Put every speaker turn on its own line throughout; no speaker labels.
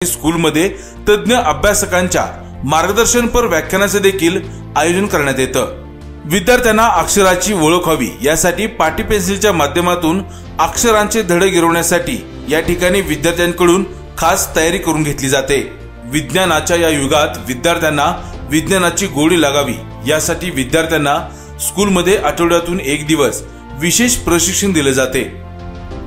स्कूलमध्ये तज्ञ अभ्यासकांच्या मार्गदर्शनपर व्याख्यानाचे देखील आयोजन करण्यात येतं। विद्यार्थ्यांना अक्षराची ओळख व्हावी यासाठी पाटी पेन्सिलच्या माध्यमातून अक्षरांचे धडे गिरवण्यासाठी या ठिकाणी विद्यार्थ्यांकडून खास तयारी करून घेतली जाते। विज्ञानाच्या या युगात विद्यार्थ्यांना विज्ञानाची गोडी लागावी यासाठी विद्यार्थ्यांना स्कूलमध्ये आठवड्यातून एक दिवस विशेष प्रशिक्षण दिले जाते।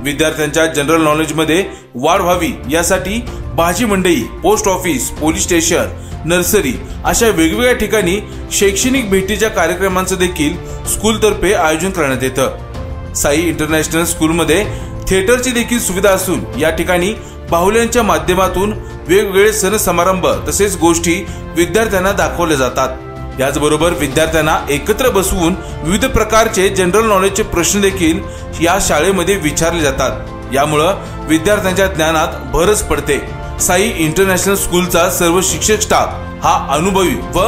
विद्यार्थ्यांच्या जनरल नॉलेजमध्ये वाढ व्हावी यासाठी भाजी मंडई, post office, police station, nursery अशा वेगवेगळ्या ठिकाणी शैक्षणिक भेटीच्या कार्यक्रमांचे देखील स्कूलतर्फे आयोजन करण्यात येतं। साई इंटरनॅशनल स्कूलमध्ये थिएटरची देखील सुविधा असून या ठिकाणी बाहुल्यांच्या माध्यमातून वेगवेगळे सण समारंभ तसेच गोष्टी विद्यार्थ्यांना दाखवल्या जातात। याचबरोबर विद्यार्थ्यांना एकत्र बसवून विविध प्रकारचे जनरल नॉलेजचे प्रश्न देखील या शाळेमध्ये विचारले जातात। यामुळे विद्यार्थ्यांच्या ज्ञानात भरच पडते। साई इंटरनॅशनल स्कूलचा सर्व शिक्षक स्टाफ हा अनुभवी व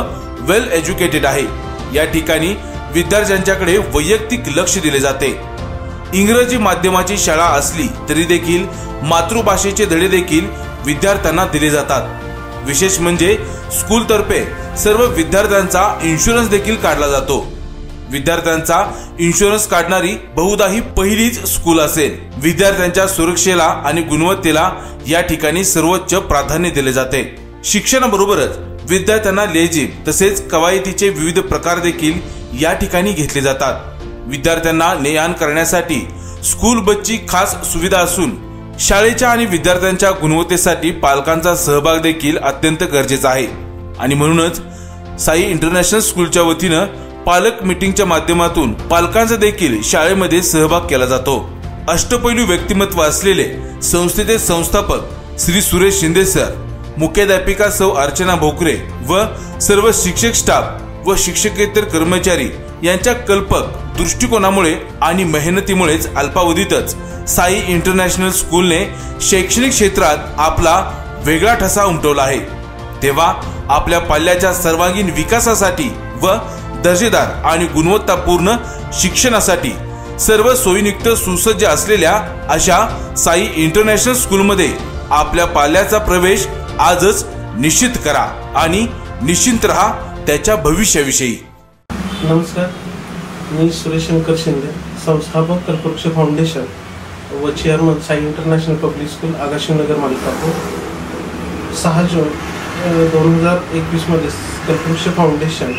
वेल एज्युकेटेड आहे। या ठिकाणी विद्यार्थ्यांच्याकडे वैयक्तिक लक्ष दिले जाते। इंग्रजी माध्यमाची शाळा असली तरी देखील मातृभाषेचे धडे देखील विद्यार्थ्यांना दिले जातात। विशेष म्हणजे स्कूलतर्फे सर्व विद्यार्थ्यांचा इन्शुरन्स देखील काढला जातो। विद्यार्थ्यांचा इन्शुरन्स काढणारी बहुधा ही पहिलीच स्कूल असेल। विद्यार्थ्यांच्या सुरक्षेला आणि गुणवत्तेला या ठिकाणी सर्वोच्च प्राधान्य दिले जाते। शिक्षणाबरोबरच विद्यार्थ्यांना लेझिम तसेच कवायतीचे विविध प्रकार देखील या ठिकाणी घेतले जातात। विद्यार्थ्यांना ने-आण करण्यासाठी स्कूल बसची खास सुविधा असून शाळेच्या आणि विद्यार्थ्यांच्या गुणवत्तेसाठी पालकांचा सहभाग देखील अत्यंत गरजेचा आहे आणि म्हणूनच साई इंटरनॅशनल स्कूलच्या वतीनं पालक मीटिंगच्या माध्यमातून पालकांचा देखील शाळेमध्ये सहभाग केला जातो। अष्टपैलू व्यक्तिमत्व असलेले संस्थेचे संस्थापक श्री सुरेश शिंदे सर, मुख्याध्यापिका सौ अर्चना भोकरे व सर्व शिक्षक स्टाफ व शिक्षकेतर कर्मचारी यांच्या कल्पक दृष्टिकोनामुळे आणि मेहनतीमुळेच अल्पावधीतच साई इंटरनॅशनल स्कूलने शैक्षणिक क्षेत्रात आपला वेगळा ठसा उमटवला आहे। तेव्हा आपल्या पाल्याच्या सर्वांगीण विकासासाठी व दर्जेदार आणि गुणवत्तापूर्ण शिक्षणासाठी सर्व सोयीयुक्त सुसज्ज असलेल्या अशा साई इंटरनॅशनल स्कूलमध्ये आपल्या पाल्याचा प्रवेश आजच निश्चित करा आणि निश्चिंत रहा त्याच्या भविष्याविषयी।
नमस्कार, मी सुरेश शंकर शिंदे, संस्थापक कल्पवृक्ष फाउंडेशन व chairman Sai international public school Agashivnagar Malkapur. 6 जून 2021 मध्ये कल्पवृक्ष फाउंडेशन